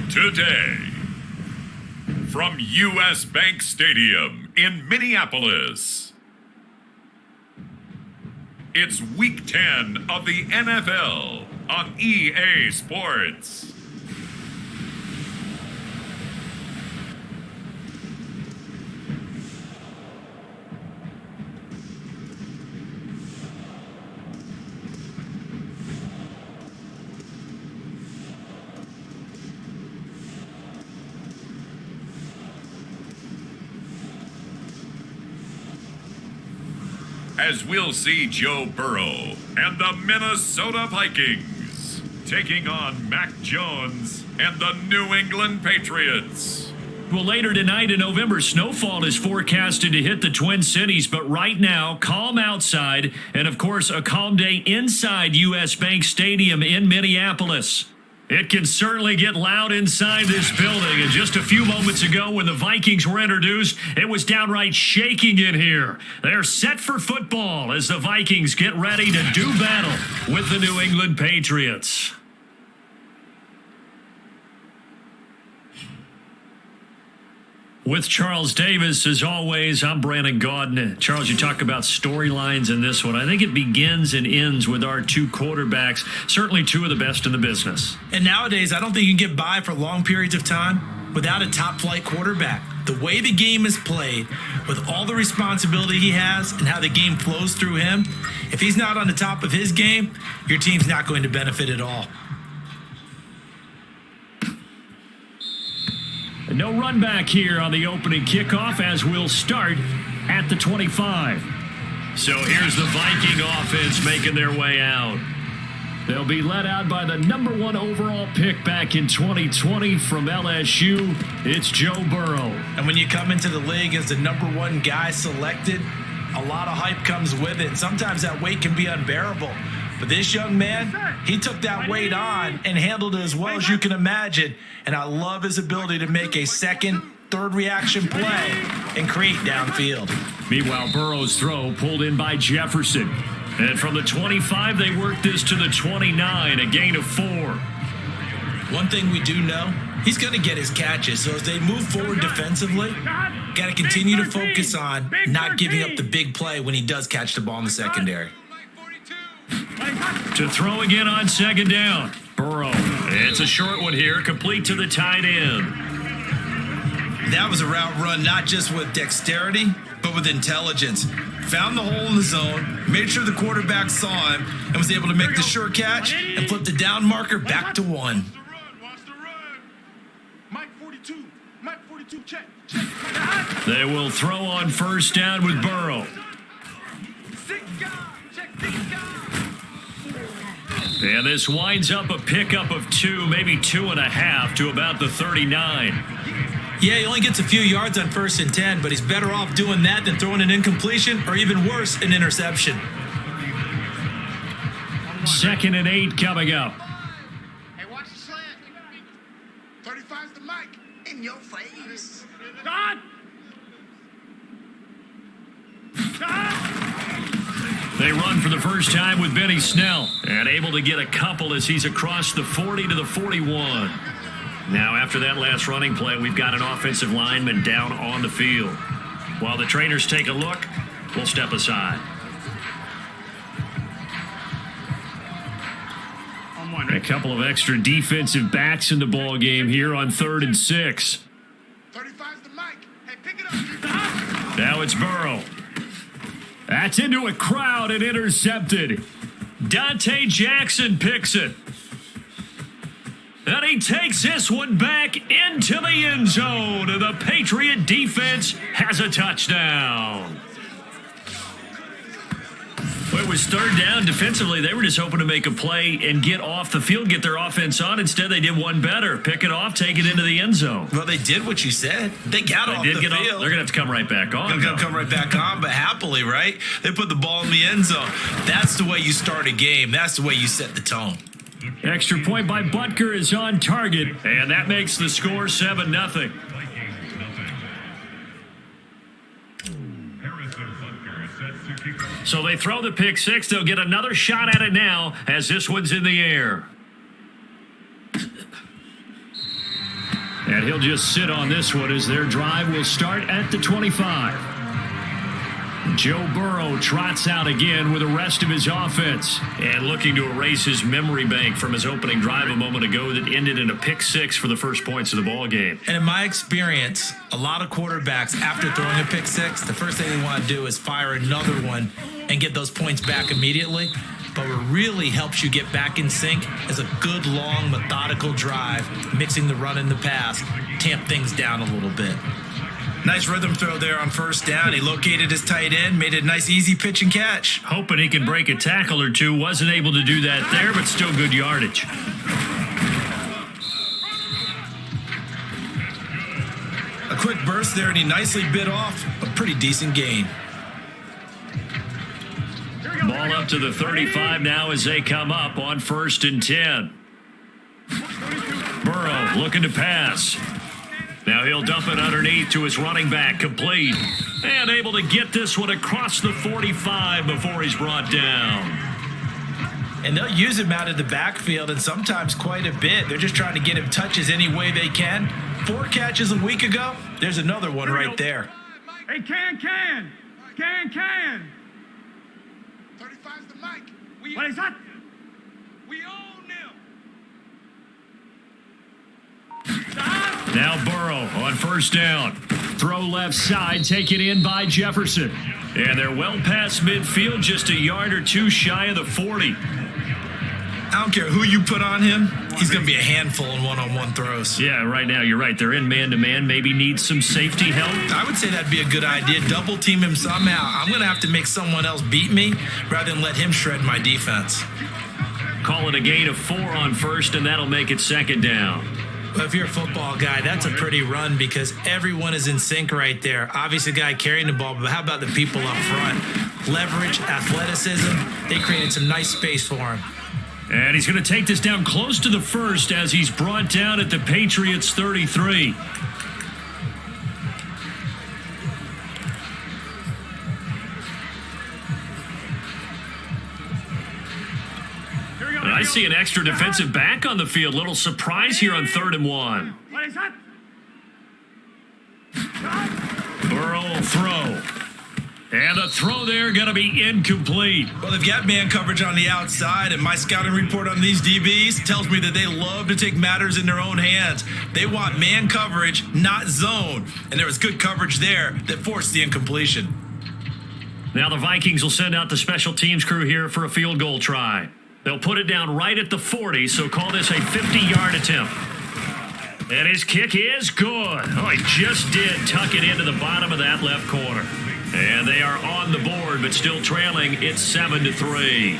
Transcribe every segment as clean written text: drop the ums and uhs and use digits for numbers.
Today, from U.S. Bank Stadium in Minneapolis, it's Week 10 of the NFL on EA Sports. As we'll see Joe Burrow and the Minnesota Vikings taking on Mac Jones and the New England Patriots. Well, later tonight in November, snowfall is forecasted to hit the Twin Cities, but right now, calm outside, and of course, a calm day inside U.S. Bank Stadium in Minneapolis. It can certainly get loud inside this building, and just a few moments ago when the Vikings were introduced, it was downright shaking in here. They're set for football as the Vikings get ready to do battle with the New England Patriots. With Charles Davis, as always, I'm Brandon Gaudin. Charles, you talk about storylines in this one. I think it begins and ends with our two quarterbacks, certainly two of the best in the business. And nowadays, I don't think you can get by for long periods of time without a top-flight quarterback. The way the game is played, with all the responsibility he has and how the game flows through him, if he's not on the top of his game, your team's not going to benefit at all. No run back here on the opening kickoff as we'll start at the 25. So here's the Viking offense making their way out. They'll be led out by the number 1 overall pick back in 2020 from LSU. It's Joe Burrow. And when you come into the league as the number 1 guy selected, a lot of hype comes with it. Sometimes that weight can be unbearable. But this young man, he took that weight on and handled it as well as you can imagine. And I love his ability to make a second, third reaction play and create downfield. Meanwhile, Burrow's throw pulled in by Jefferson. And from the 25, they work this to the 29, a gain of 4. One thing we do know, he's going to get his catches. So as they move forward defensively, got to continue to focus on not giving up the big play when he does catch the ball in the secondary. To throw again on second down. Burrow. It's a short one here, complete to the tight end. That was a route run not just with dexterity, but with intelligence. Found the hole in the zone, made sure the quarterback saw him, and was able to make the sure catch and flip the down marker back to 1. Watch the run. Mike 42, check. They will throw on first down with Burrow. And this winds up a pickup of 2, maybe 2.5 to about the 39. Yeah, he only gets a few yards on 1st and 10, but he's better off doing that than throwing an incompletion or even worse, an interception. 2nd and 8 coming up. Hey, watch the slant. 35's the mic. In your face. God! They run for the first time with Benny Snell and able to get a couple as he's across the 40 to the 41. Now, after that last running play, we've got an offensive lineman down on the field. While the trainers take a look, we'll step aside. A couple of extra defensive backs in the ball game here on 3rd and 6. 35's the mic. Hey, pick it up. Now it's Burrow. That's into a crowd and intercepted. Dante Jackson picks it. And he takes this one back into the end zone. And the Patriot defense has a touchdown. Well, it was 3rd down. Defensively, they were just hoping to make a play and get off the field, get their offense on. Instead, they did one better. Pick it off, take it into the end zone. Well, they did what you said. They got off the field. They're going to have to come right back on. They're going to come right back on, but happily, right? They put the ball in the end zone. That's the way you start a game. That's the way you set the tone. Extra point by Butker is on target, and that makes the score 7-0. So they throw the pick six. They'll get another shot at it now as this one's in the air. And he'll just sit on this one as their drive will start at the 25. Joe Burrow trots out again with the rest of his offense and looking to erase his memory bank from his opening drive a moment ago that ended in a pick six for the first points of the ball game. And in my experience, a lot of quarterbacks, after throwing a pick six, the first thing they want to do is fire another one and get those points back immediately. But what really helps you get back in sync is a good, long, methodical drive, mixing the run and the pass, tamp things down a little bit. Nice rhythm throw there on first down. He located his tight end, made it a nice, easy pitch and catch. Hoping he can break a tackle or two. Wasn't able to do that there, but still good yardage. A quick burst there, and he nicely bit off a pretty decent gain. Ball up to the 35 now as they come up on 1st and 10. Burrow looking to pass. Now he'll dump it underneath to his running back, complete. And able to get this one across the 45 before he's brought down. And they'll use him out of the backfield, and sometimes quite a bit. They're just trying to get him touches any way they can. 4 catches a week ago. There's another one right there. Hey, Can. 35's the mic. What is that? We own them. Now Burrow on 1st down. Throw left side, taken in by Jefferson. And they're well past midfield, just a yard or two shy of the 40. I don't care who you put on him. He's going to be a handful in one-on-one throws. Yeah, right now you're right. They're in man-to-man. Maybe needs some safety help. I would say that'd be a good idea. Double team him somehow. I'm going to have to make someone else beat me rather than let him shred my defense. Call it a gain of 4 on 1st, and that'll make it 2nd down. Well, if you're a football guy, that's a pretty run because everyone is in sync right there. Obviously, the guy carrying the ball, but how about the people up front? Leverage, athleticism. They created some nice space for him. And he's going to take this down close to the 1st as he's brought down at the Patriots 33. I see an extra defensive back on the field. Little surprise here on 3rd and 1. What is that? Burrow will throw. And the throw there going to be incomplete. Well, they've got man coverage on the outside, and my scouting report on these DBs tells me that they love to take matters in their own hands. They want man coverage, not zone. And there was good coverage there that forced the incompletion. Now the Vikings will send out the special teams crew here for a field goal try. They'll put it down right at the 40, so call this a 50-yard attempt. And his kick is good. Oh, he just did tuck it into the bottom of that left corner. And they are on the board, but still trailing. It's 7-3.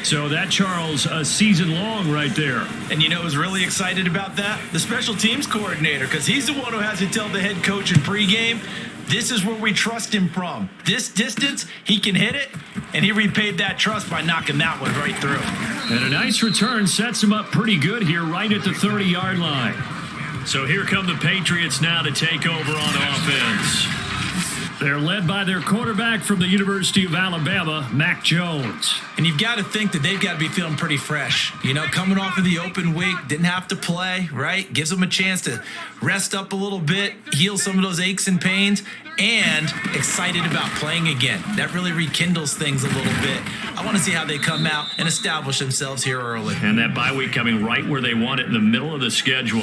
So that, Charles, a season long right there. And you know who's really excited about that? The special teams coordinator, because he's the one who has to tell the head coach in pregame, this is where we trust him from. This distance, he can hit it, and he repaid that trust by knocking that one right through. And a nice return sets him up pretty good here right at the 30-yard line. So here come the Patriots now to take over on offense. They're led by their quarterback from the University of Alabama, Mac Jones. And you've got to think that they've got to be feeling pretty fresh. You know, coming off of the open week, didn't have to play, right? Gives them a chance to rest up a little bit, heal some of those aches and pains, and excited about playing again. That really rekindles things a little bit. I want to see how they come out and establish themselves here early. And that bye week coming right where they want it in the middle of the schedule.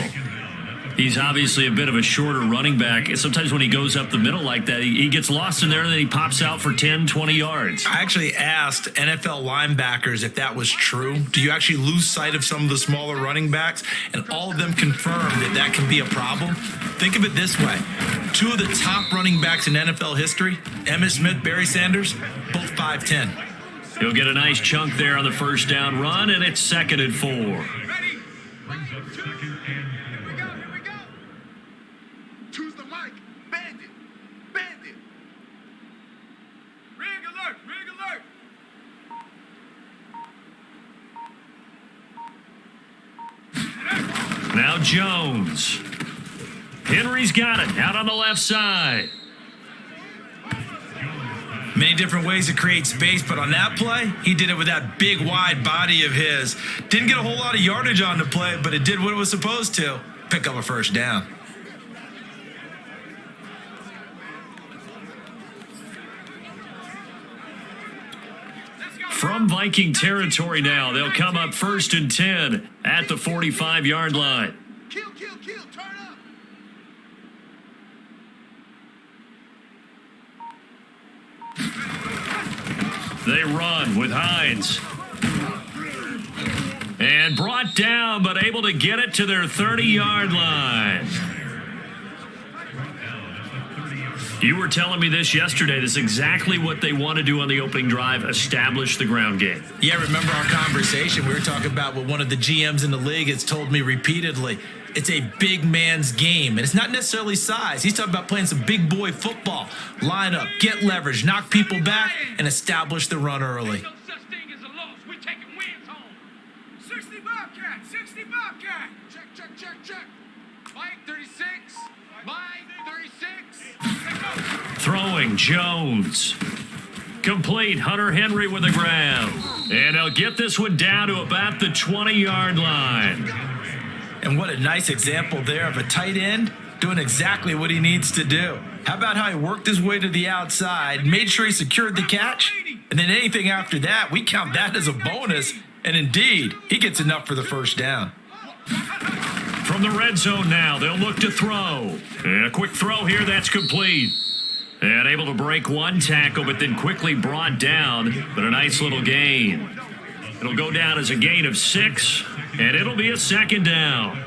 He's obviously a bit of a shorter running back. Sometimes when he goes up the middle like that, he gets lost in there and then he pops out for 10, 20 yards. I actually asked NFL linebackers if that was true. Do you actually lose sight of some of the smaller running backs? And all of them confirmed that that can be a problem. Think of it this way. 2 of the top running backs in NFL history, Emmitt Smith, Barry Sanders, both 5'10". He'll get a nice chunk there on the first down run, and it's 2nd and 4. Ready? 1, 2, here we go. Choose the mic. Bandit. Ring alert. Now Jones. Henry's got it out on the left side. Many different ways to create space, but on that play, he did it with that big, wide body of his. Didn't get a whole lot of yardage on the play, but it did what it was supposed to. Pick up a first down. From Viking territory now, they'll come up 1st and 10 at the 45-yard line. Kill, turn up. They run with Hines. And brought down, but able to get it to their 30-yard line. You were telling me this yesterday. This is exactly what they want to do on the opening drive, establish the ground game. Yeah, remember our conversation? We were talking about what one of the GMs in the league has told me repeatedly. It's a big man's game, and it's not necessarily size. He's talking about playing some big boy football. Line up, get leverage, knock people back, and establish the run early. No such thing as a loss. We're taking wins home. 60 Bobcat, 60 Bobcat. Check. Mike 36. Mike 36. Throwing Jones. Complete. Hunter Henry with the grab. And he'll get this one down to about the 20-yard line. And what a nice example there of a tight end doing exactly what he needs to do. How about how he worked his way to the outside, made sure he secured the catch, and then anything after that, we count that as a bonus. And indeed, he gets enough for the first down. From the red zone now, they'll look to throw. And a quick throw here, that's complete. And able to break one tackle, but then quickly brought down. But a nice little gain. It'll go down as a gain of 6, and it'll be a second down.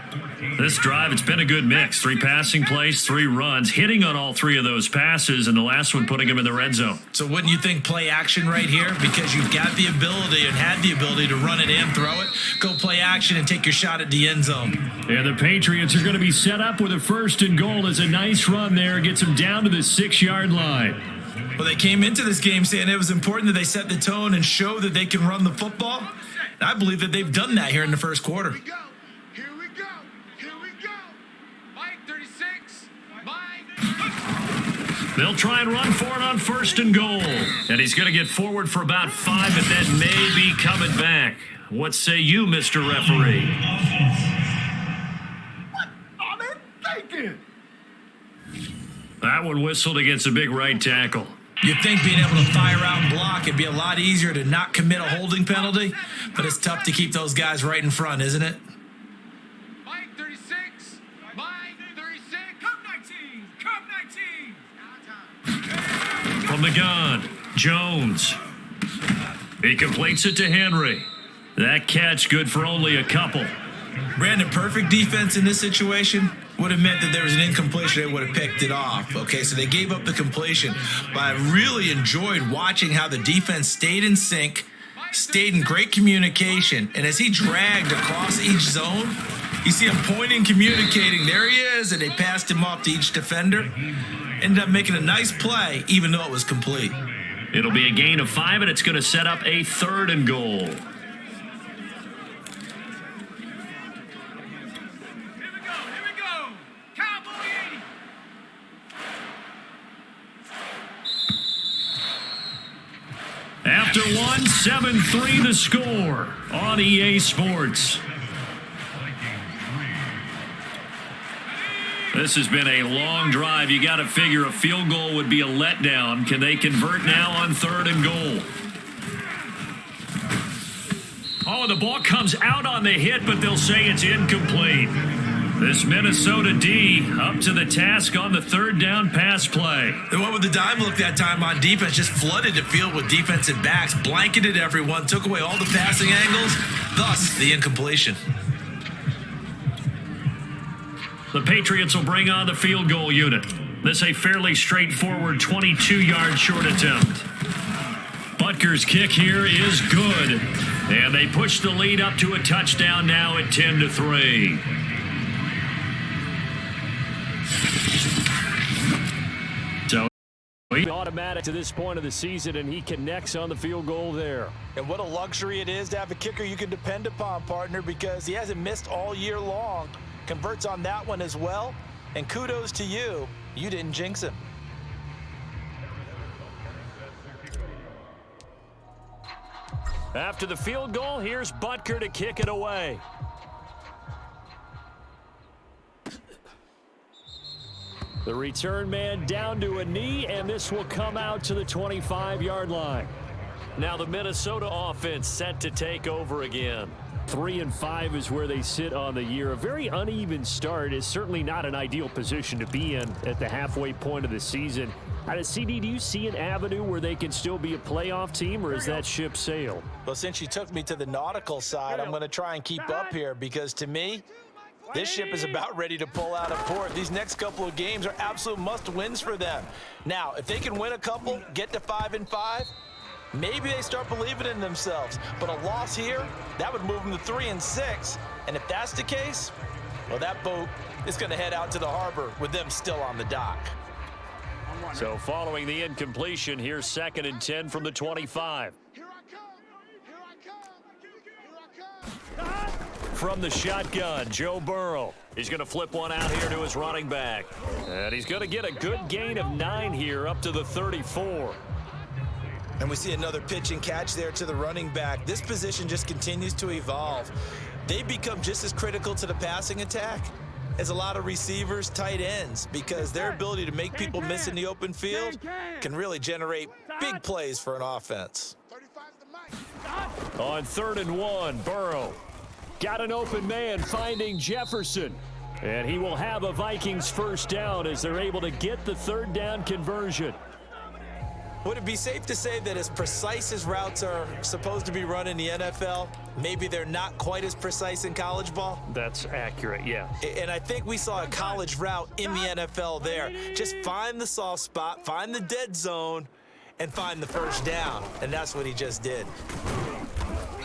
This drive, it's been a good mix. 3 passing plays, 3 runs, hitting on all 3 of those passes, and the last one putting him in the red zone. So wouldn't you think play action right here? Because you've got the ability and had the ability to run it and throw it. Go play action and take your shot at the end zone. And the Patriots are going to be set up with a 1st and goal as a nice run there. Gets them down to the 6-yard line. Well, they came into this game saying it was important that they set the tone and show that they can run the football. And I believe that they've done that here in the first quarter. Here we go. Mike 36. They'll try and run for it on 1st and goal. And he's going to get forward for about 5, and then may be coming back. What say you, Mr. Referee? What are they thinking? That one whistled against a big right tackle. You'd think being able to fire out and block, it'd be a lot easier to not commit a holding penalty, but it's tough to keep those guys right in front, isn't it? Mike 36. Come 19. From the gun, Jones. He completes it to Henry. That catch good for only a couple. Brandon, perfect defense in this situation would have meant that there was an incompletion. They would have picked it off. Okay, so they gave up the completion. But I really enjoyed watching how the defense stayed in sync, stayed in great communication. And as he dragged across each zone, you see him pointing, communicating. There he is, and they passed him off to each defender. Ended up making a nice play, even though it was complete. It'll be a gain of 5, and it's going to set up a 3rd and goal. After 7-3 the score on EA Sports. This has been a long drive. You got to figure a field goal would be a letdown. Can they convert now on 3rd and goal? Oh, the ball comes out on the hit, but they'll say it's incomplete. This Minnesota D up to the task on the 3rd down pass play. They went with the dime look that time on defense, just flooded the field with defensive backs, blanketed everyone, took away all the passing angles, thus the incompletion. The Patriots will bring on the field goal unit. This a fairly straightforward 22-yard short attempt. Butker's kick here is good. And they push the lead up to a touchdown now at 10-3. Automatic to this point of the season, and he connects on the field goal there. And what a luxury it is to have a kicker you can depend upon, partner, because he hasn't missed all year long. Converts on that one as well, and kudos to you. You didn't jinx him. After the field goal, here's Butker to kick it away. The return man down to a knee, and this will come out to the 25-yard line. Now the Minnesota offense set to take over again. 3-5 is where they sit on the year. A very uneven start is certainly not an ideal position to be in at the halfway point of the season. CD, do you see an avenue where they can still be a playoff team, or is that ship sailed? Well, since you took me to the nautical side, I'm going to try and keep up here because to me, this ship is about ready to pull out of port. These next couple of games are absolute must-wins for them. Now, if they can win a couple, get to 5-5, maybe they start believing in themselves. But a loss here, that would move them to 3-6. And if that's the case, well, that boat is going to head out to the harbor with them still on the dock. So following the incompletion, here's 2nd and 10 from the 25. Here I come. Here I come. Here I come. From the shotgun, Joe Burrow. He's going to flip one out here to his running back. And he's going to get a good gain of 9 here up to the 34. And we see another pitch and catch there to the running back. This position just continues to evolve. They become just as critical to the passing attack as a lot of receivers, tight ends, because their ability to make people miss in the open field can really generate big plays for an offense. 35's the mic. On 3rd and 1, Burrow got an open man finding Jefferson. And he will have a Vikings first down as they're able to get the 3rd down conversion. Would it be safe to say that as precise as routes are supposed to be run in the NFL, maybe they're not quite as precise in college ball? That's accurate, yeah. And I think we saw a college route in the NFL there. Just find the soft spot, find the dead zone, and find the first down. And that's what he just did.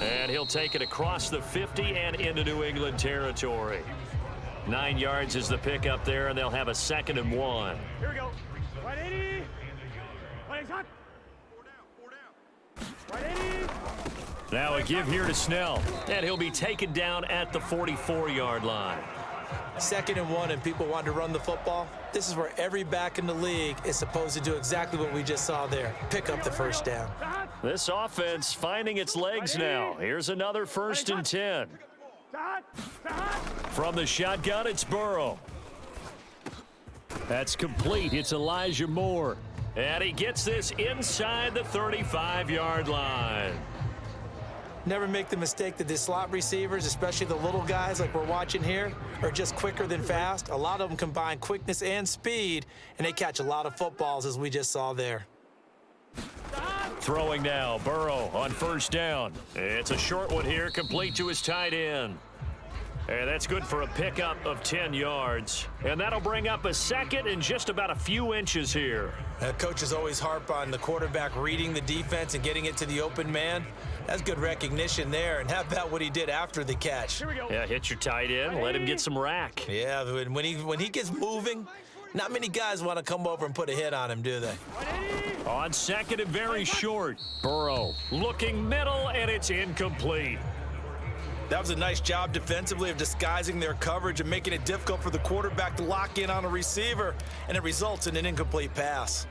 And he'll take it across the 50 and into New England territory. 9 yards is the pickup there, and they'll have a 2nd and 1. Here we go. 180. Legs hot. 180. Now a give here to Snell, and he'll be taken down at the 44-yard line. 2nd and 1, and people want to run the football. This is where every back in the league is supposed to do exactly what we just saw there. Pick up the first down. This offense finding its legs now. Here's another 1st and 10. From the shotgun, it's Burrow. That's complete. It's Elijah Moore. And he gets this inside the 35-yard line. Never make the mistake that the slot receivers, especially the little guys like we're watching here, are just quicker than fast. A lot of them combine quickness and speed, and they catch a lot of footballs, as we just saw there. Throwing now, Burrow on 1st down. It's a short one here, complete to his tight end. And that's good for a pickup of 10 yards. And that'll bring up a 2nd and just about a few inches here. Coaches always harp on the quarterback reading the defense and getting it to the open man. That's good recognition there. And how about what he did after the catch? Here we go. Yeah, hit your tight end, let him get some rack. Yeah, when he gets moving, not many guys want to come over and put a hit on him, do they? 180. On 2nd and very short, Burrow looking middle, and it's incomplete. That was a nice job defensively of disguising their coverage and making it difficult for the quarterback to lock in on a receiver, and it results in an incomplete pass.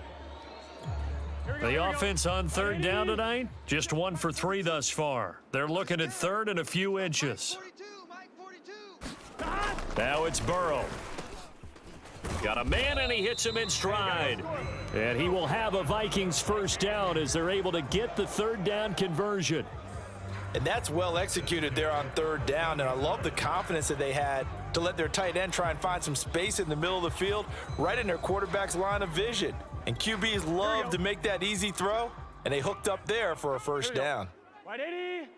The offense on 3rd down tonight, just 1 for 3 thus far. They're looking at 3rd and a few inches. 42, Mike 42. Now it's Burrow. Got a man, and he hits him in stride. And he will have a Vikings first down as they're able to get the 3rd down conversion. And that's well executed there on 3rd down, and I love the confidence that they had to let their tight end try and find some space in the middle of the field, right in their quarterback's line of vision. And QBs love to make that easy throw, and they hooked up there for a first down. 180.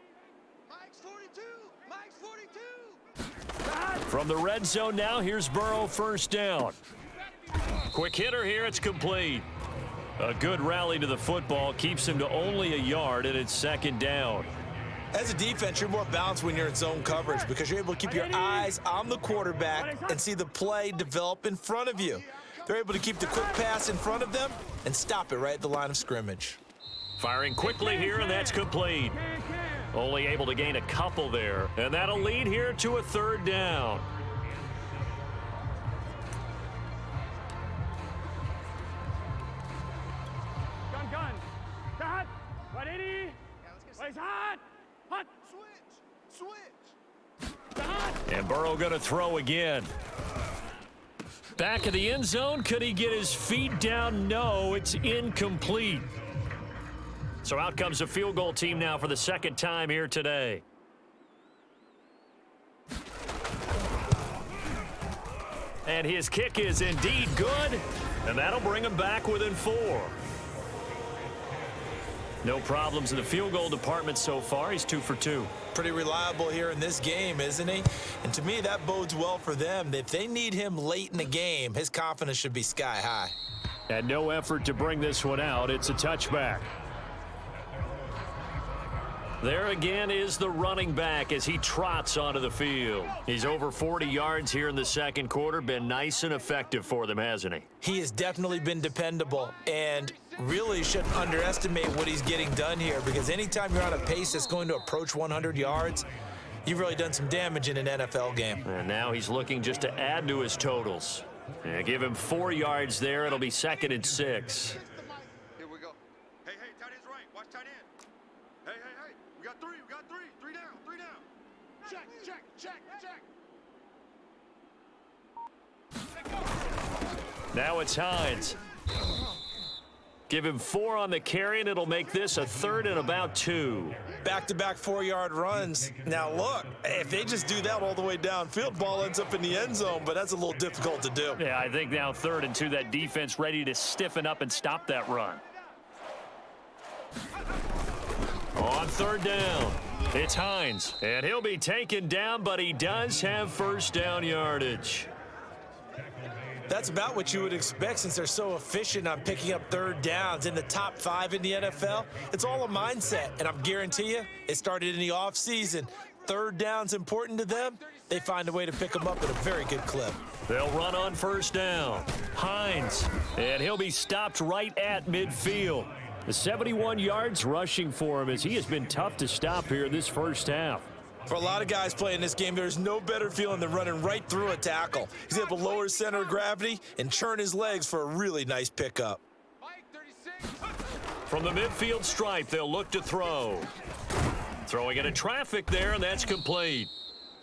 Mike's 42. Mike's 42. From the red zone now, here's Burrow 1st down. Quick hitter here, it's complete. A good rally to the football keeps him to only a yard, and it's 2nd down. As a defense, you're more balanced when you're in zone coverage because you're able to keep your eyes on the quarterback and see the play develop in front of you. They're able to keep the quick pass in front of them and stop it right at the line of scrimmage. Firing quickly here, and that's complete. Only able to gain a couple there, and that'll lead here to a 3rd down. Gun. Cut. 180. Plays hot. Hot. And Burrow going to throw again. Back of the end zone. Could he get his feet down? No, it's incomplete. So out comes a field goal team now for the second time here today. And his kick is indeed good, and that'll bring him back within 4. No problems in the field goal department so far. He's 2 for 2. Pretty reliable here in this game, isn't he? And to me, that bodes well for them. If they need him late in the game, his confidence should be sky high. And no effort to bring this one out. It's a touchback. There again is the running back as he trots onto the field. He's over 40 yards here in the second quarter. Been nice and effective for them, hasn't he? He has definitely been dependable and really shouldn't underestimate what he's getting done here, because anytime you're on a pace that's going to approach 100 yards, you've really done some damage in an NFL game. And now he's looking just to add to his totals. Yeah, give him 4 yards there. It'll be 2nd and 6. Here we go. Hey, tight end's right. Watch tight end. Hey. We got 3. We got 3. 3 down. 3 down. Check. Now it's Hines. Give him 4 on the carry, and it'll make this a 3rd and about 2. Back-to-back 4-yard runs. Now, look, if they just do that all the way downfield, ball ends up in the end zone, but that's a little difficult to do. Yeah, I think now 3rd and 2, that defense ready to stiffen up and stop that run. On 3rd down, it's Hines, and he'll be taken down, but he does have first down yardage. That's about what you would expect since they're so efficient on picking up 3rd downs in the top 5 in the NFL. It's all a mindset, and I'm guarantee you it started in the offseason. 3rd down's important to them. They find a way to pick them up at a very good clip. They'll run on first down. Hines, and he'll be stopped right at midfield. The 71 yards rushing for him as he has been tough to stop here this first half. For a lot of guys playing this game, there's no better feeling than running right through a tackle. He's able to lower his center of gravity and churn his legs for a really nice pickup. From the midfield stripe, they'll look to throw. Throwing into traffic there, and that's complete.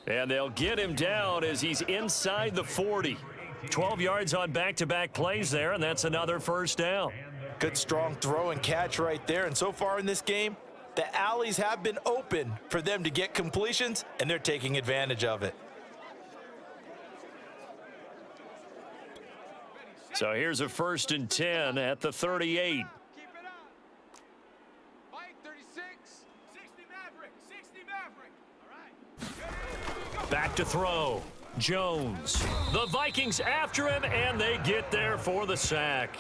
And they'll get him down as he's inside the 40. 12 yards on back-to-back plays there, and that's another first down. Good strong throw and catch right there. And so far in this game, the alleys have been open for them to get completions, and they're taking advantage of it. So here's a 1st and 10 at the 38. Keep it up. Mike, 36. 60 Maverick. 60 Maverick. All right. Back to throw. Jones. The Vikings after him, and they get there for the sack.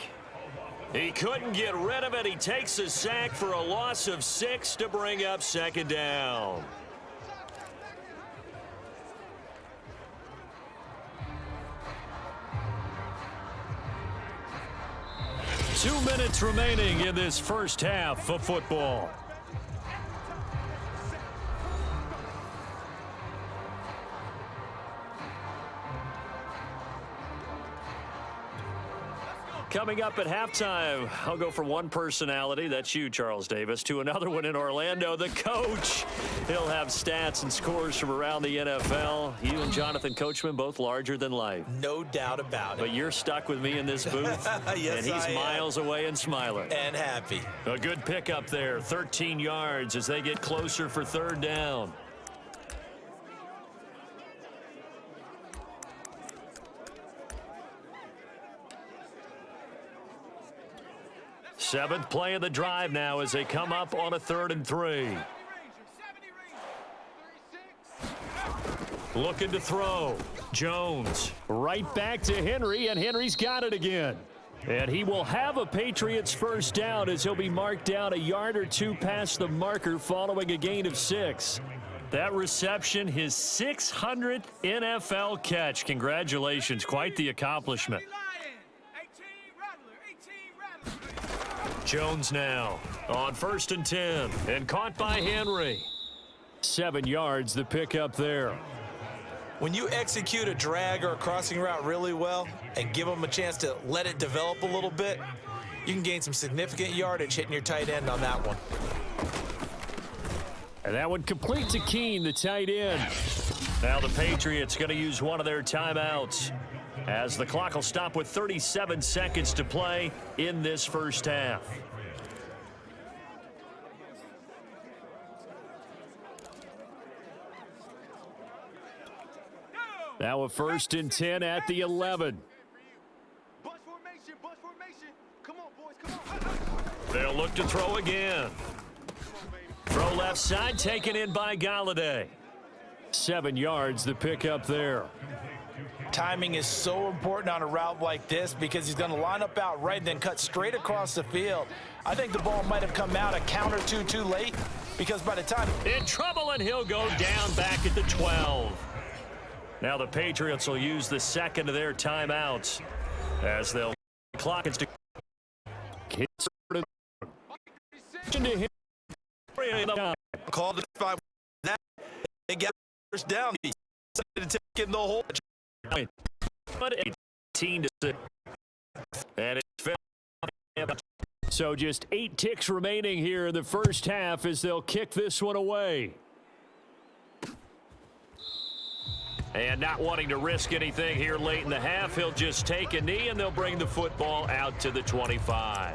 He couldn't get rid of it. He takes a sack for a loss of 6 to bring up 2nd down. Two minutes remaining in this first half of football. Coming up at halftime, I'll go from one personality, that's you, Charles Davis, to another one in Orlando, the coach. He'll have stats and scores from around the NFL. You and Jonathan Coachman, both larger than life. No doubt about it. But you're stuck with me in this booth, yes, and he's I am. miles away and smiling. And happy. A good pickup there, 13 yards as they get closer for 3rd down. Seventh play of the drive now as they come up on a 3rd and 3. Looking to throw. Jones right back to Henry, and Henry's got it again. And he will have a Patriots first down as he'll be marked down a yard or 2 past the marker following a gain of 6. That reception, his 600th NFL catch. Congratulations, quite the accomplishment. Jones now on 1st and 10 and caught by Henry. 7 yards the pickup there. When you execute a drag or a crossing route really well and give them a chance to let it develop a little bit, you can gain some significant yardage hitting your tight end on that one. And that one complete to Keene, the tight end. Now the Patriots going to use one of their timeouts as the clock will stop with 37 seconds to play in this first half. Now a 1st and 10 at the 11. Bunch formation. Come on, boys, come on. They'll look to throw again. Throw left side, taken in by Galladay. 7 yards, the pickup there. Timing is so important on a route like this because he's going to line up out right and then cut straight across the field. I think the ball might have come out a count or two too late because by the time... In trouble, and he'll go down back at the 12. Now the Patriots will use the second of their timeouts as they'll clock it to him. Called it 5. They got first down. He decided to take in the whole. But 18 to 6. And it's so just 8 ticks remaining here in the first half as they'll kick this one away. And not wanting to risk anything here late in the half, he'll just take a knee and they'll bring the football out to the 25.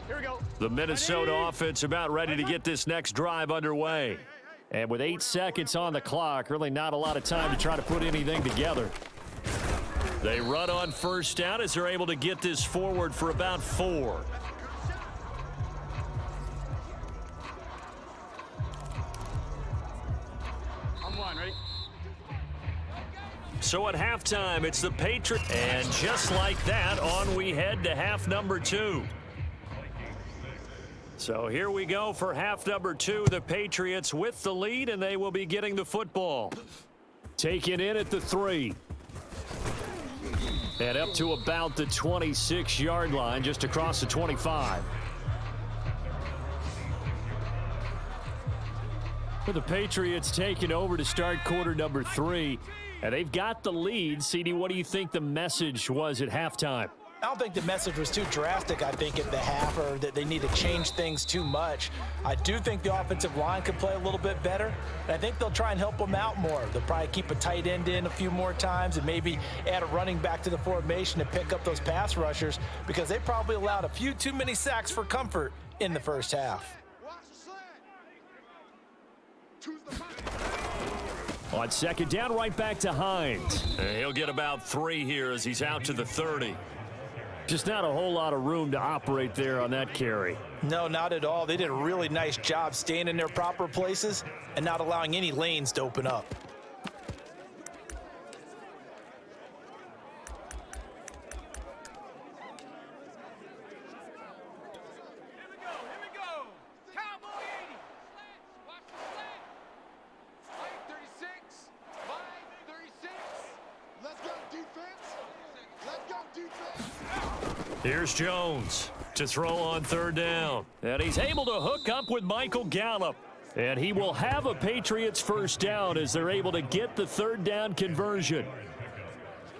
Here we go. The Minnesota offense about ready to get this next drive underway. And with 8 seconds on the clock, really not a lot of time to try to put anything together. They run on first down as they're able to get this forward for about 4. Ready? So at halftime, it's the Patriots. And just like that, on we head to half number 2. So here we go for half number 2. The Patriots with the lead, and they will be getting the football. Taken in at the 3. And up to about the 26-yard line, just across the 25. For the Patriots taking over to start quarter number 3. And they've got the lead. CD, what do you think the message was at halftime? I don't think the message was too drastic, I think, at the half, or that they need to change things too much. I do think the offensive line could play a little bit better, and I think they'll try and help them out more. They'll probably keep a tight end in a few more times and maybe add a running back to the formation to pick up those pass rushers because they probably allowed a few too many sacks for comfort in the first half. On second down, right back to Hines. And he'll get about 3 here as he's out to the 30. Just not a whole lot of room to operate there on that carry. No, not at all. They did a really nice job staying in their proper places and not allowing any lanes to open up. Here's Jones to throw on third down. And he's able to hook up with Michael Gallup. And he will have a Patriots first down as they're able to get the third down conversion.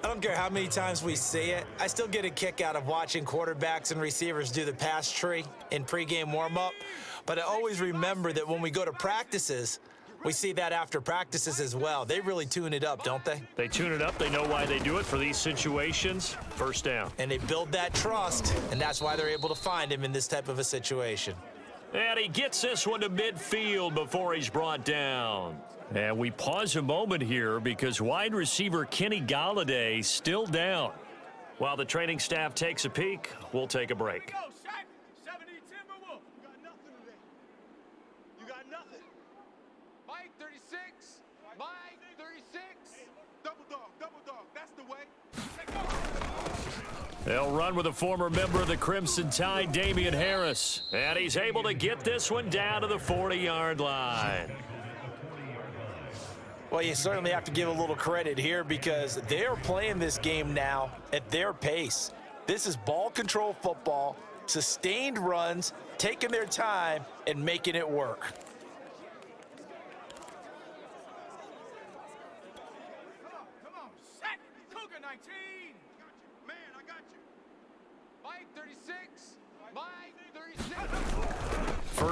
I don't care how many times we see it. I still get a kick out of watching quarterbacks and receivers do the pass tree in pregame warm-up. But I always remember that when we go to practices, we see that after practices as well. They really tune it up, don't they? They tune it up. They know why they do it for these situations. First down. And they build that trust, and that's why they're able to find him in this type of a situation. And he gets this one to midfield before he's brought down. And we pause a moment here because wide receiver Kenny Galladay still down. While the training staff takes a peek, we'll take a break. Mike 36, Mike 36, double dog, that's the way. They'll run with a former member of the Crimson Tide, Damian Harris. And he's able to get this one down to the 40-yard line. Well, you certainly have to give a little credit here because they're playing this game now at their pace. This is ball control football, sustained runs, taking their time, and making it work. Come on, set. Cougar 19. Man, I got you.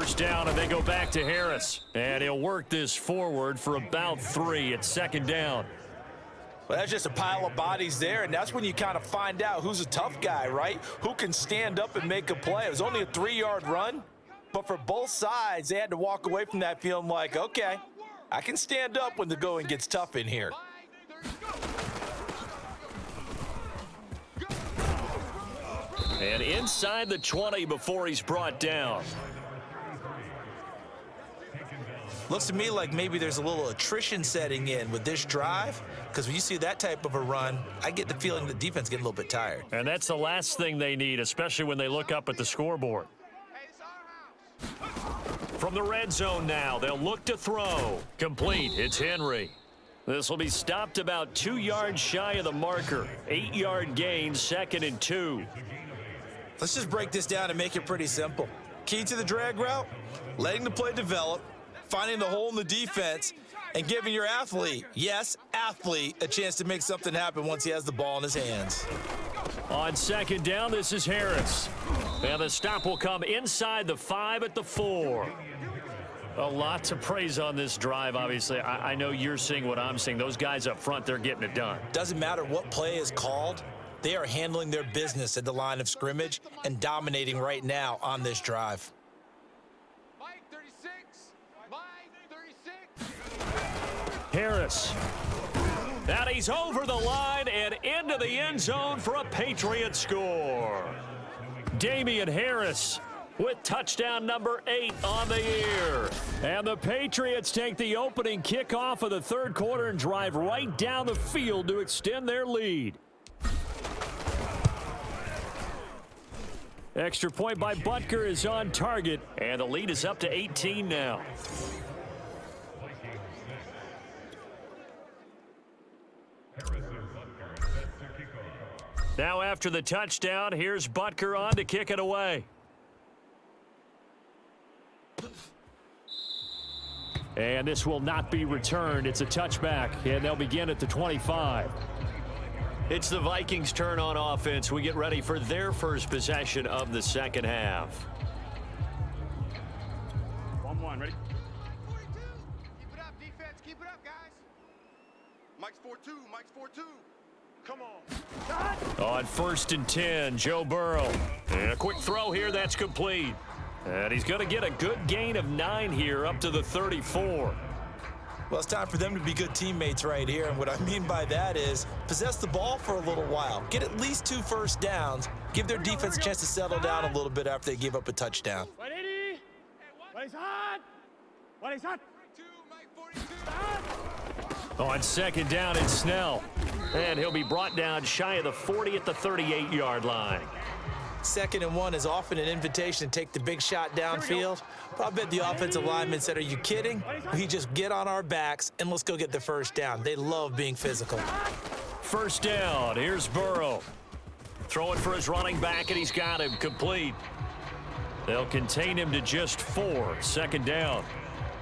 first down, and they go back to Harris. And he'll work this forward for about 3 at second down. Well, that's just a pile of bodies there, and that's when you kind of find out who's a tough guy, right? Who can stand up and make a play. It was only a 3-yard run, but for both sides, they had to walk away from that feeling like, okay, I can stand up when the going gets tough in here. And inside the 20 before he's brought down. Looks to me like maybe there's a little attrition setting in with this drive, because when you see that type of a run, I get the feeling the defense getting a little bit tired. And that's the last thing they need, especially when they look up at the scoreboard. From the red zone now, they'll look to throw. Complete, it's Henry. This will be stopped about 2 yards shy of the marker. 8-yard gain, 2nd and 2. Let's just break this down and make it pretty simple. Key to the drag route, letting the play develop, finding the hole in the defense, and giving your athlete, yes, athlete, a chance to make something happen once he has the ball in his hands. On second down, this is Harris. And the stop will come inside the 5 at the 4. A lot to praise on this drive, obviously. I know you're seeing what I'm seeing. Those guys up front, they're getting it done. Doesn't matter what play is called. They are handling their business at the line of scrimmage and dominating right now on this drive. Mike 36. Mike 36. Harris. And he's over the line and into the end zone for a Patriot score. Damian Harris with touchdown number 8 on the year. And the Patriots take the opening kickoff of the third quarter and drive right down the field to extend their lead. Extra point by Butker is on target, and the lead is up to 18 now. Now after the touchdown, here's Butker on to kick it away. And this will not be returned. It's a touchback, and they'll begin at the 25. It's the Vikings' turn on offense. We get ready for their first possession of the second half. 1-1, ready? 42. Keep it up, defense. Keep it up, guys. Mike's 4-2. Mike's 4-2. Come on. On 1st and 10, Joe Burrow. And a quick throw here, that's complete. And he's going to get a good gain of 9 here up to the 34. Well, it's time for them to be good teammates right here, and what I mean by that is possess the ball for a little while, get at least 2 first downs, give their defense a chance to settle down a little bit after they give up a touchdown. 180. What is hot? What is hot? 42, Mike 42. On second down, it's Snell. And he'll be brought down shy of the 40 at the 38-yard line. 2nd and 1 is often an invitation to take the big shot downfield. But I bet the offensive lineman said, are you kidding? We just get on our backs and let's go get the first down. They love being physical. First down, here's Burrow. Throwing for his running back, and he's got him complete. They'll contain him to just 4, 2nd down.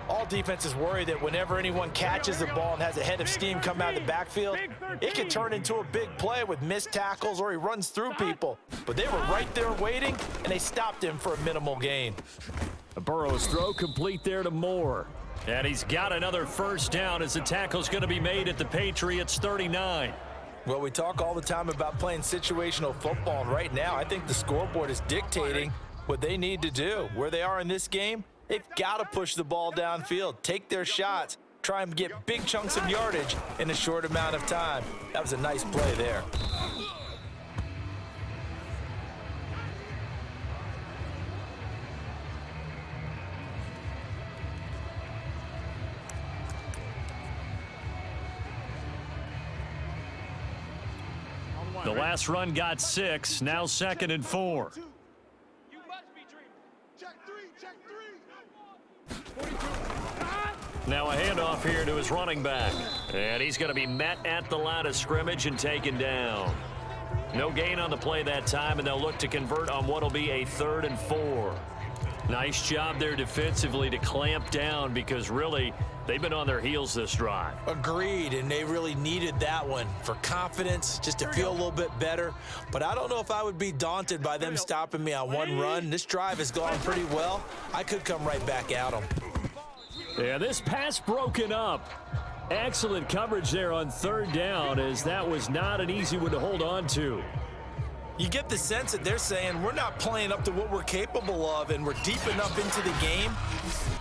All defenses worry that whenever anyone catches the ball and has a head of steam come out of the backfield, it can turn into a big play with missed tackles or he runs through people. But they were right there waiting, and they stopped him for a minimal gain. Burrow's throw complete there to Moore. And he's got another first down as the tackle's going to be made at the Patriots' 39. Well, we talk all the time about playing situational football, and right now I think the scoreboard is dictating what they need to do. Where they are in this game, they've got to push the ball downfield, take their shots, try and get big chunks of yardage in a short amount of time. That was a nice play there. The last run got 6, now 2nd and 4. You must be dreaming. Check 3. Check 3. Now a handoff here to his running back. And he's going to be met at the line of scrimmage and taken down. No gain on the play that time, and they'll look to convert on what will be a 3rd and 4. Nice job there defensively to clamp down because really they've been on their heels this drive. Agreed, and they really needed that one for confidence, just to feel a little bit better. But I don't know if I would be daunted by them stopping me on one run. This drive has gone pretty well. I could come right back at them. Yeah, this pass broken up. Excellent coverage there on third down, as that was not an easy one to hold on to. You get the sense that they're saying we're not playing up to what we're capable of, and we're deep enough into the game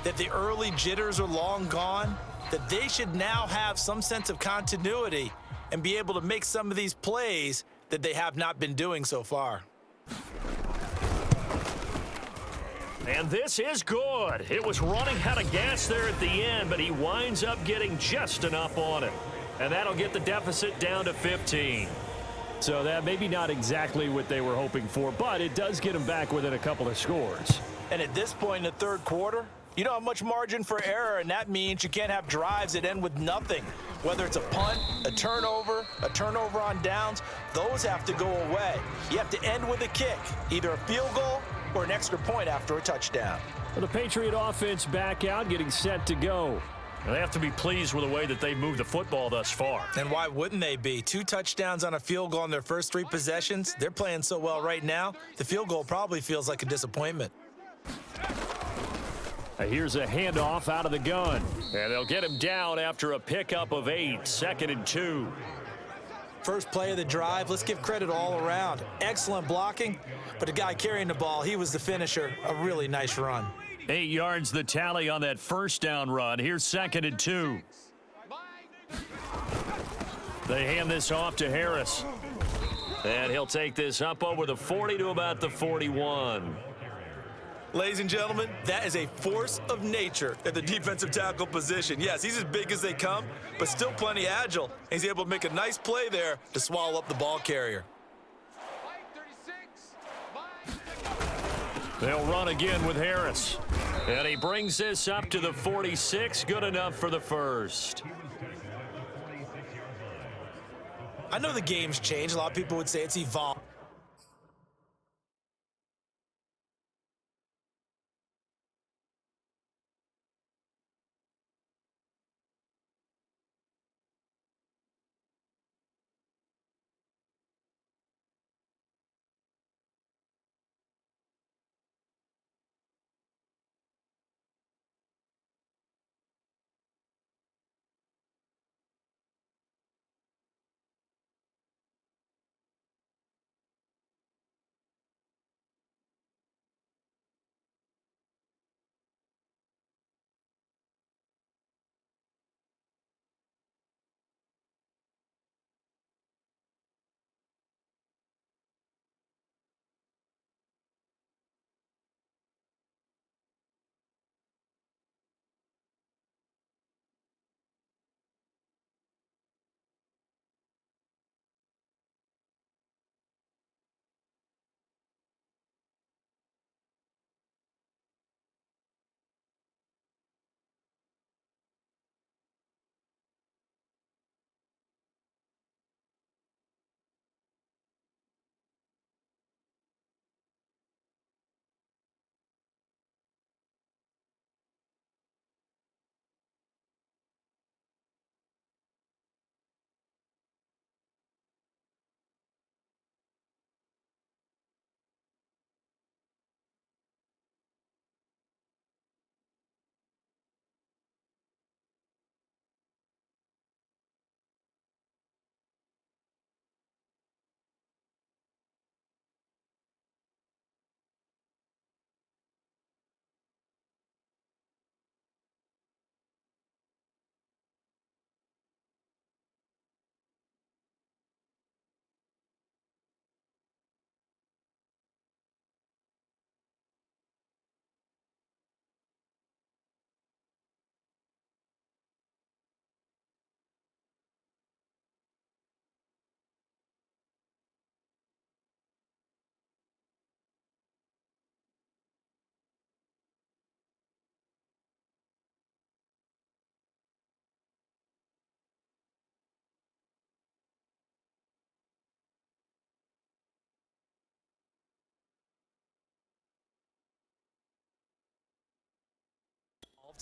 that the early jitters are long gone, that they should now have some sense of continuity and be able to make some of these plays that they have not been doing so far. And this is good. It was running out of gas there at the end, but he winds up getting just enough on it. And that'll get the deficit down to 15. So that maybe not exactly what they were hoping for, but it does get them back within a couple of scores. And at this point in the third quarter, you don't have much margin for error, and that means you can't have drives that end with nothing. Whether it's a punt, a turnover on downs, those have to go away. You have to end with a kick, either a field goal or an extra point after a touchdown. Well, the Patriot offense back out, getting set to go. They have to be pleased with the way that they've moved the football thus far. And why wouldn't they be? 2 touchdowns on a field goal in their first 3 possessions. They're playing so well right now, the field goal probably feels like a disappointment. Here's a handoff out of the gun. And they'll get him down after a pickup of 8, 2nd and 2. First play of the drive, let's give credit all around. Excellent blocking, but the guy carrying the ball, he was the finisher. A really nice run. 8 yards the tally on that first down run. Here's 2nd and 2. They hand this off to Harris. And he'll take this up over the 40 to about the 41. Ladies and gentlemen, that is a force of nature at the defensive tackle position. Yes, he's as big as they come, but still plenty agile. He's able to make a nice play there to swallow up the ball carrier. They'll run again with Harris. And he brings this up to the 46. Good enough for the first. I know the game's changed. A lot of people would say it's evolved.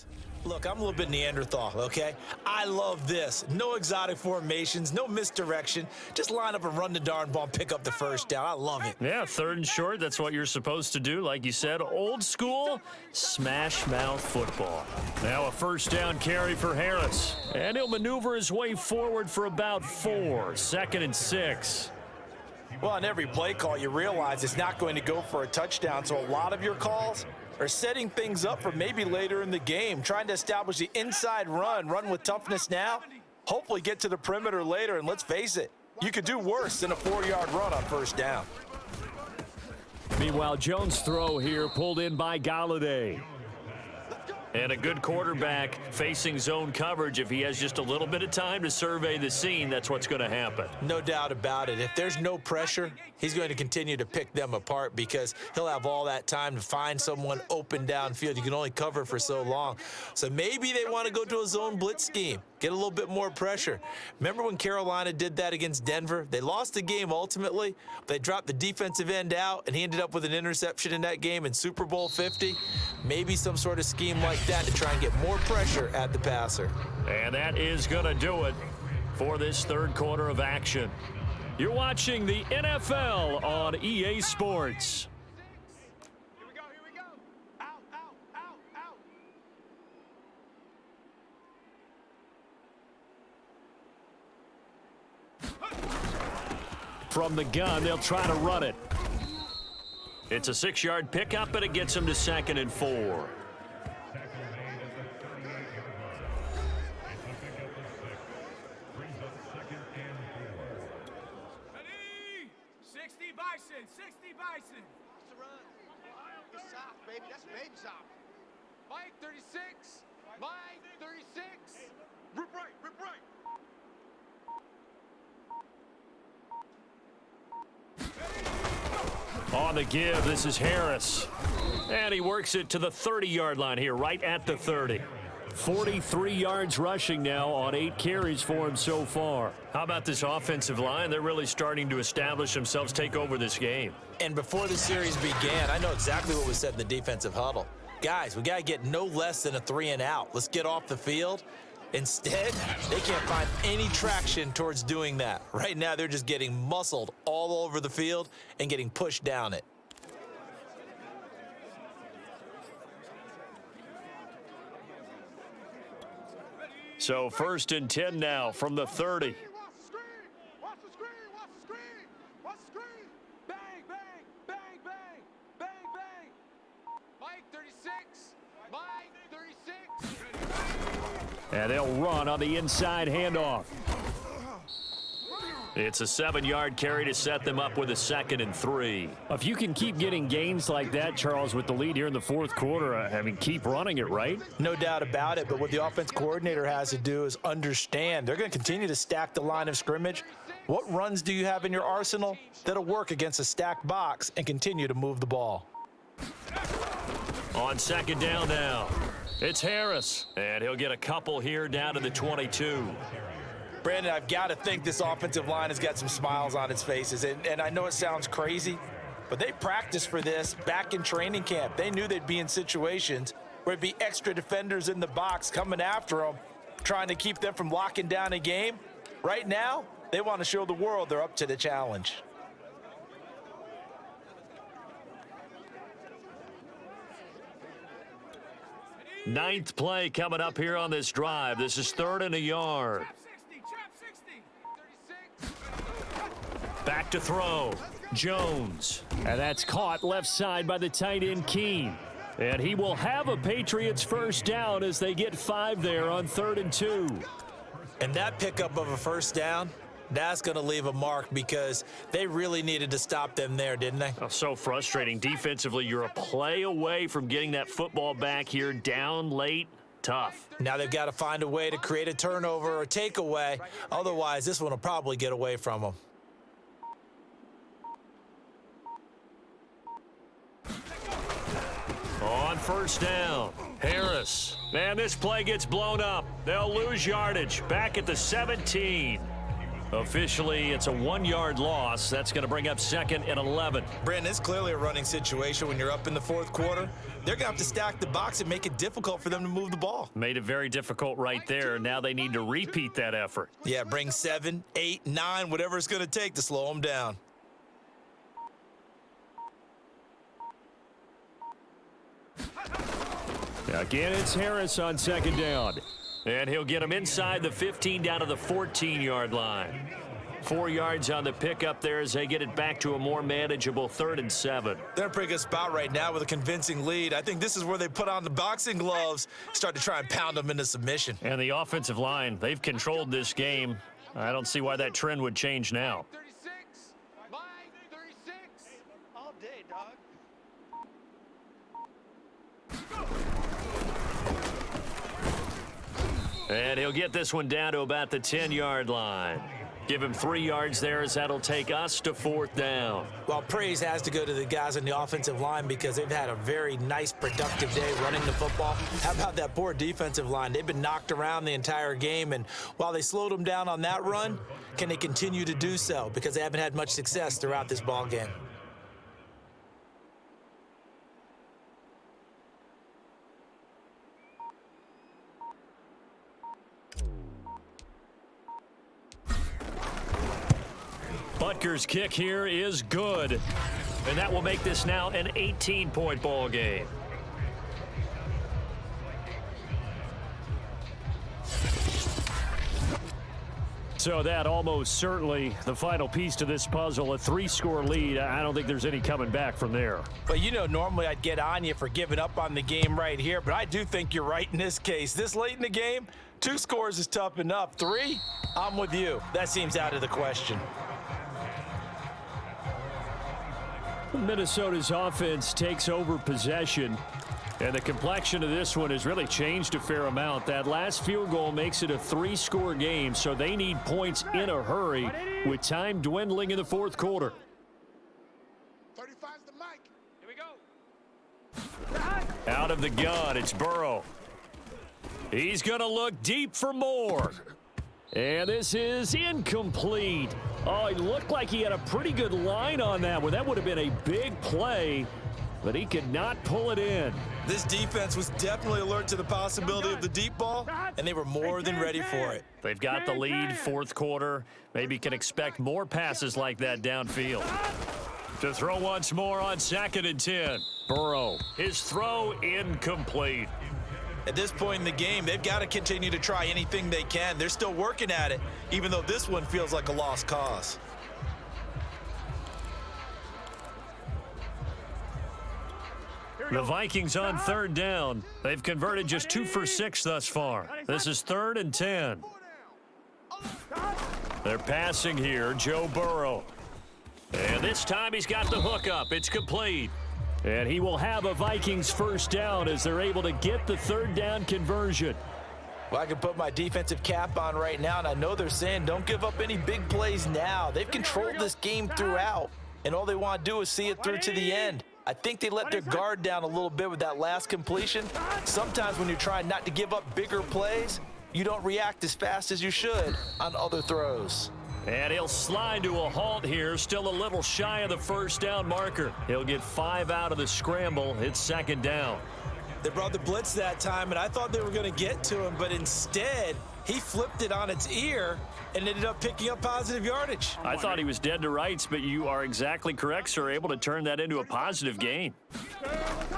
best. Look, I'm a little bit Neanderthal, okay? I love this. No exotic formations, no misdirection. Just line up and run the darn ball and pick up the first down. I love it. Yeah, 3rd and short, that's what you're supposed to do. Like you said, old school, smash mouth football. Now a 1st down carry for Harris. And he'll maneuver his way forward for about 4. 2nd and 6. Well, on every play call, you realize it's not going to go for a touchdown, so a lot of your calls are setting things up for maybe later in the game, trying to establish the inside run with toughness now, hopefully get to the perimeter later, and let's face it, you could do worse than a 4-yard run on 1st down. Meanwhile, Jones' throw here pulled in by Galladay. And a good quarterback facing zone coverage. If he has just a little bit of time to survey the scene, that's what's going to happen. No doubt about it. If there's no pressure, he's going to continue to pick them apart because he'll have all that time to find someone open downfield. You can only cover for so long. So maybe they want to go to a zone blitz scheme, get a little bit more pressure. Remember when Carolina did that against Denver? They lost the game ultimately. They dropped the defensive end out, and he ended up with an interception in that game in Super Bowl 50. Maybe some sort of scheme like that to try and get more pressure at the passer. And that is going to do it for this 3rd quarter of action. You're watching the NFL on EA Sports. Here we go, here we go. Out, out, out, out. From the gun, they'll try to run it. It's a 6-yard pickup, but it gets them to 2nd and 4. Ready? 60 Bison, 60 Bison. That's the run. It's soft, baby. That's baby soft. Mike 36. Mike 36. Rip right, rip right. On the give, this is Harris. And he works it to the 30-yard line here, right at the 30. 43 yards rushing now on 8 carries for him so far. How about this offensive line? They're really starting to establish themselves, take over this game. And before the series began, I know exactly what was said in the defensive huddle. Guys, we got to get no less than a 3-and-out. Let's get off the field. Instead, they can't find any traction towards doing that. Right now, they're just getting muscled all over the field and getting pushed down it. So 1st and 10 now from the 30. Watch the screen. Watch the screen. Watch the screen. Watch the screen. Bang, bang, bang, bang, bang, bang. Mike 36. Mike 36. And they'll run on the inside handoff. It's a 7-yard carry to set them up with a 2nd and 3. If you can keep getting gains like that, Charles, with the lead here in the 4th quarter, I mean, keep running it, right? No doubt about it, but what the offense coordinator has to do is understand they're going to continue to stack the line of scrimmage. What runs do you have in your arsenal that'll work against a stacked box and continue to move the ball? On 2nd down now, it's Harris, and he'll get a couple here down to the 22. Brandon, I've got to think this offensive line has got some smiles on its faces, and I know it sounds crazy, but they practiced for this back in training camp. They knew they'd be in situations where it'd be extra defenders in the box coming after them, trying to keep them from locking down a game. Right now, they want to show the world they're up to the challenge. Ninth play coming up here on this drive. This is 3rd and a yard. Back to throw. Jones. And that's caught left side by the tight end Keene. And he will have a Patriots 1st down as they get 5 there on 3rd and 2. And that pickup of a 1st down, that's going to leave a mark because they really needed to stop them there, didn't they? Oh, so frustrating. Defensively, you're a play away from getting that football back here down late. Tough. Now they've got to find a way to create a turnover or takeaway. Otherwise, this one will probably get away from them. On 1st down, Harris. Man, this play gets blown up. They'll lose yardage. Back at the 17. Officially, it's a 1-yard loss. That's going to bring up 2nd and 11. Brandon, it's clearly a running situation when you're up in the fourth quarter. They're going to have to stack the box and make it difficult for them to move the ball. Made it very difficult right there. Now they need to repeat that effort. Yeah, bring 7, 8, 9, whatever it's going to take to slow them down. Again, it's Harris on 2nd down. And he'll get him inside the 15 down to the 14-yard line. 4 yards on the pickup there as they get it back to a more manageable 3rd and 7. They're in a pretty good spot right now with a convincing lead. I think this is where they put on the boxing gloves, start to try and pound them into submission. And the offensive line, they've controlled this game. I don't see why that trend would change now. 36. Mike, 36. All day, dog. And he'll get this one down to about the 10-yard line. Give him 3 yards there as that'll take us to 4th down. Well, praise has to go to the guys on the offensive line because they've had a very nice, productive day running the football. How about that poor defensive line? They've been knocked around the entire game, and while they slowed them down on that run, can they continue to do so? Because they haven't had much success throughout this ball game. Butker's kick here is good. And that will make this now an 18-point ball game. So that almost certainly the final piece to this puzzle, a 3-score lead. I don't think there's any coming back from there. But you know, normally I'd get on you for giving up on the game right here, but I do think you're right in this case. This late in the game, 2 scores is tough enough. 3, I'm with you. That seems out of the question. Minnesota's offense takes over possession, and the complexion of this one has really changed a fair amount. That last field goal makes it a 3-score game, so they need points in a hurry with time dwindling in the 4th quarter. 35's the mic. Here we go. Out of the gun, it's Burrow. He's going to look deep for more. And this is incomplete. Oh, it looked like he had a pretty good line on that one. That would have been a big play, but he could not pull it in. This defense was definitely alert to the possibility of the deep ball, and they were more than ready for it. They've got the lead, 4th quarter. Maybe can expect more passes like that downfield. To throw once more on 2nd and 10. Burrow, his throw incomplete. At this point in the game, they've got to continue to try anything they can. They're still working at it, even though this one feels like a lost cause. The Vikings on 3rd down. They've converted just 2 for 6 thus far. This is 3rd and 10. They're passing here, Joe Burrow. And this time he's got the hook up. It's complete. And he will have a Vikings 1st down as they're able to get the 3rd down conversion. Well, I can put my defensive cap on right now, and I know they're saying don't give up any big plays now. They've controlled this game throughout, and all they want to do is see it through to the end. I think they let their guard down a little bit with that last completion. Sometimes when you're trying not to give up bigger plays, you don't react as fast as you should on other throws. And he'll slide to a halt here, still a little shy of the 1st down marker. He'll get 5 out of the scramble. It's 2nd down. They brought the blitz that time, and I thought they were going to get to him, but instead, he flipped it on its ear and ended up picking up positive yardage. I thought he was dead to rights, but you are exactly correct, sir. Able to turn that into a positive gain.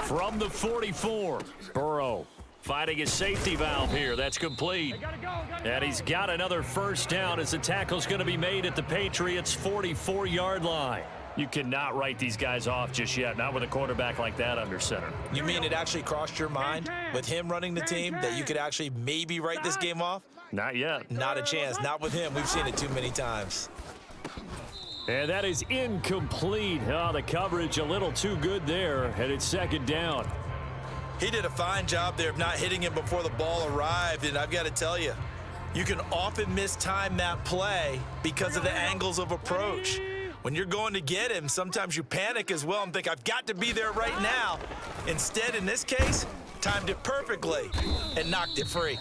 From the 44, Burrow finding his safety valve here. That's complete. And he's got another 1st down as the tackle's going to be made at the Patriots' 44-yard line. You cannot write these guys off just yet, not with a quarterback like that under center. You mean it actually crossed your mind with him running the team that you could actually maybe write this game off? Not yet. Not a chance. Not with him. We've seen it too many times. And that is incomplete. Oh, the coverage a little too good there, and it's 2nd down. He did a fine job there of not hitting him before the ball arrived, and I've got to tell you, you can often mistime that play because of the angles of approach. When you're going to get him, sometimes you panic as well and think, I've got to be there right now. Instead, in this case, timed it perfectly and knocked it free.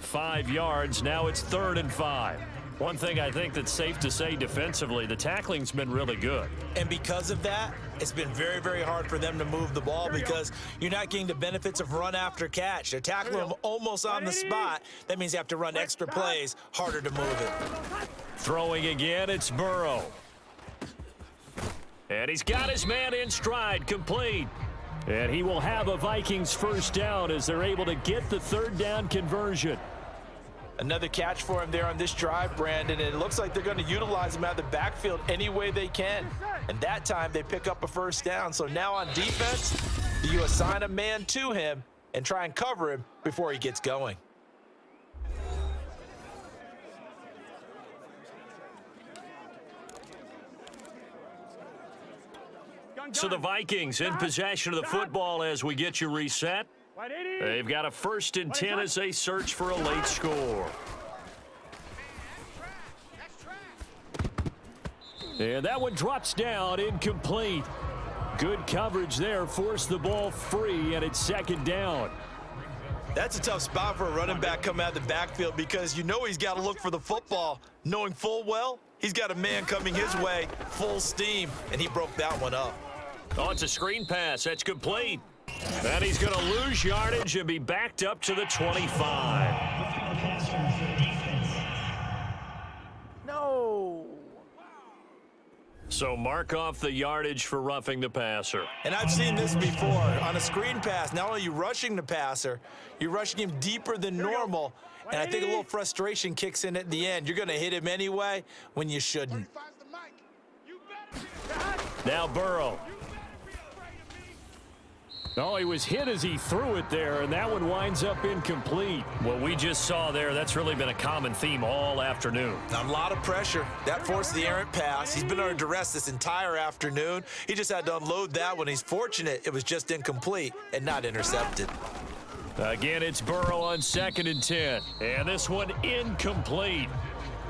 5 yards. Now it's 3rd and 5. One thing I think that's safe to say defensively, the tackling's been really good. And because of that, it's been very, very hard for them to move the ball because you're not getting the benefits of run after catch. They're tackling them almost on the spot. That means you have to run extra plays, harder to move it. Throwing again, it's Burrow. And he's got his man in stride, complete. And he will have a Vikings first down as they're able to get the third down conversion. Another catch for him there on this drive, Brandon, and it looks like they're going to utilize him out of the backfield any way they can. And that time they pick up a first down. So now on defense, you assign a man to him and try and cover him before he gets going. So the Vikings in possession of the football as we get you reset. They've got a 1st and 10 as they search for a late score. And that one drops down, incomplete. Good coverage there, forced the ball free, and it's 2nd down. That's a tough spot for a running back coming out of the backfield because you know he's got to look for the football, knowing full well he's got a man coming his way, full steam, and he broke that one up. Oh, it's a screen pass. That's complete. And he's going to lose yardage and be backed up to the 25. No. So mark off the yardage for roughing the passer. And I've seen this before. On a screen pass, not only are you rushing the passer, you're rushing him deeper than normal. And I think a little frustration kicks in at the end. You're going to hit him anyway when you shouldn't. Now Burrow. Oh, he was hit as he threw it there, and that one winds up incomplete. What we just saw there, that's really been a common theme all afternoon. A lot of pressure. That forced the errant pass. He's been under duress this entire afternoon. He just had to unload that one. He's fortunate it was just incomplete and not intercepted. Again, it's Burrow on 2nd and 10. And this one incomplete.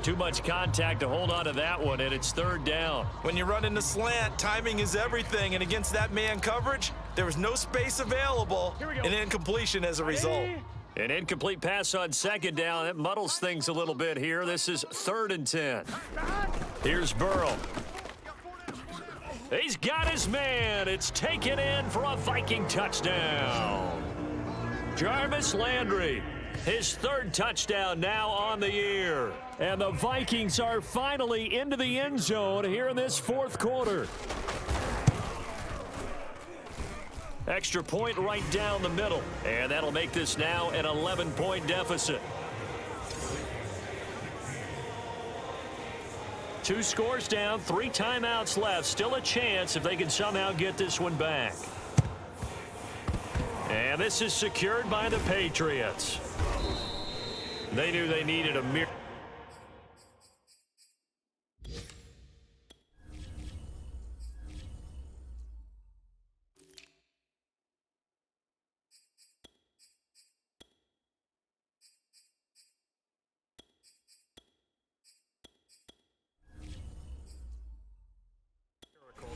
Too much contact to hold on to that one, and it's 3rd down. When you run in the slant, timing is everything, and against that man coverage, there was no space available, and incompletion as a result. An incomplete pass on 2nd down. That muddles things a little bit here. This is 3rd and 10. Here's Burrow. He's got his man. It's taken in for a Viking touchdown. Jarvis Landry, his 3rd touchdown now on the year. And the Vikings are finally into the end zone here in this 4th quarter. Extra point right down the middle. And that'll make this now an 11-point deficit. 2 scores down, 3 timeouts left. Still a chance if they can somehow get this one back. And this is secured by the Patriots. They knew they needed a miracle.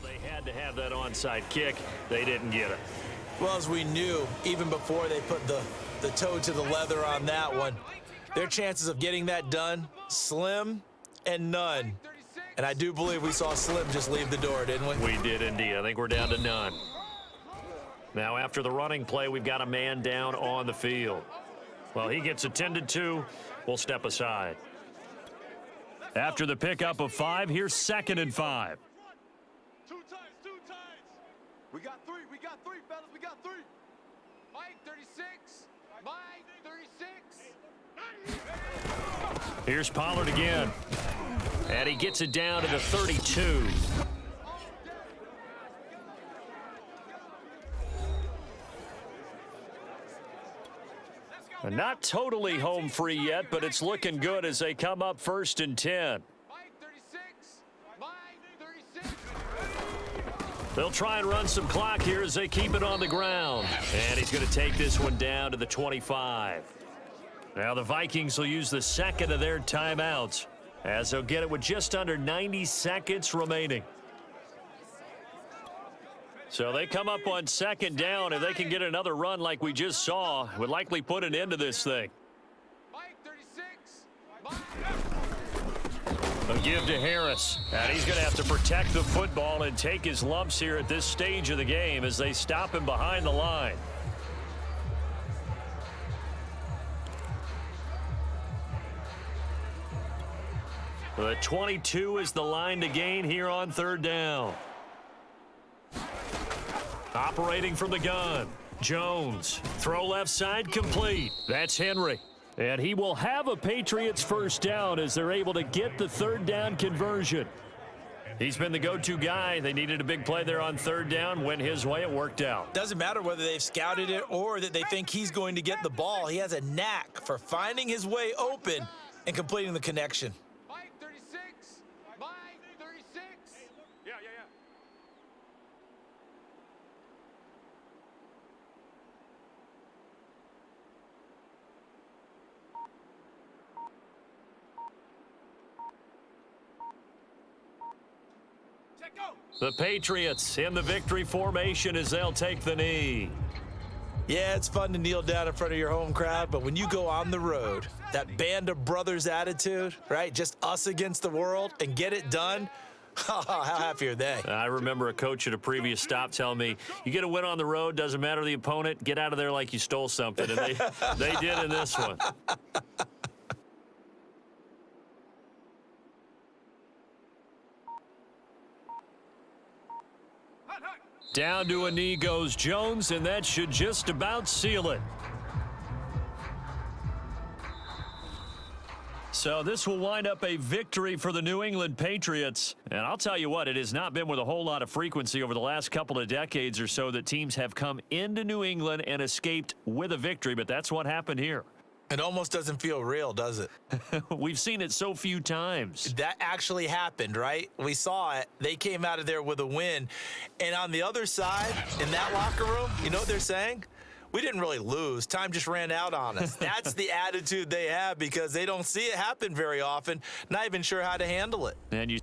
They had to have that onside kick. They didn't get it. Well, as we knew, even before they put the toe to the leather on that one, their chances of getting that done, slim and none. And I do believe we saw Slim just leave the door, didn't we? We did indeed. I think we're down to none. Now, after the running play, we've got a man down on the field. Well, he gets attended to. We'll step aside. After the pickup of 5, here's 2nd and 5. Two times. We got three, fellas, we got 3. Mike 36. Mike 36. Here's Pollard again. And he gets it down to the 32. Not totally home free yet, but it's looking good as they come up 1st and 10. Mike 36. Mike 36. They'll try and run some clock here as they keep it on the ground. And he's going to take this one down to the 25. Now the Vikings will use the 2nd of their timeouts as they'll get it with just under 90 seconds remaining. So they come up on 2nd down. If they can get another run like we just saw, would likely put an end to this thing. Mike 36. A give to Harris. And he's going to have to protect the football and take his lumps here at this stage of the game as they stop him behind the line. The 22 is the line to gain here on third down. Operating from the gun. Jones. Throw left side complete. That's Henry. And he will have a Patriots first down as they're able to get the third down conversion. He's been the go-to guy. They needed a big play there on third down. Went his way. It worked out. Doesn't matter whether they've scouted it or that they think he's going to get the ball. He has a knack for finding his way open and completing the connection. Mike 36. Mike 36. Yeah. Check go. The Patriots in the victory formation as they'll take the knee. Yeah, it's fun to kneel down in front of your home crowd, but when you go on the road, that band of brothers attitude, right? Just us against the world and get it done. How happy are they? I remember a coach at a previous stop telling me, you get a win on the road, doesn't matter the opponent, get out of there like you stole something. And they did in this one. Down to a knee goes Jones, and that should just about seal it. So this will wind up a victory for the New England Patriots. And I'll tell you what, it has not been with a whole lot of frequency over the last couple of decades or so that teams have come into New England and escaped with a victory, but that's what happened here. It almost doesn't feel real, does it? We've seen it so few times. That actually happened, right? We saw it. They came out of there with a win. And on the other side, in that locker room, you know what they're saying? We didn't really lose. Time just ran out on us. That's the attitude they have because they don't see it happen very often, not even sure how to handle it. And you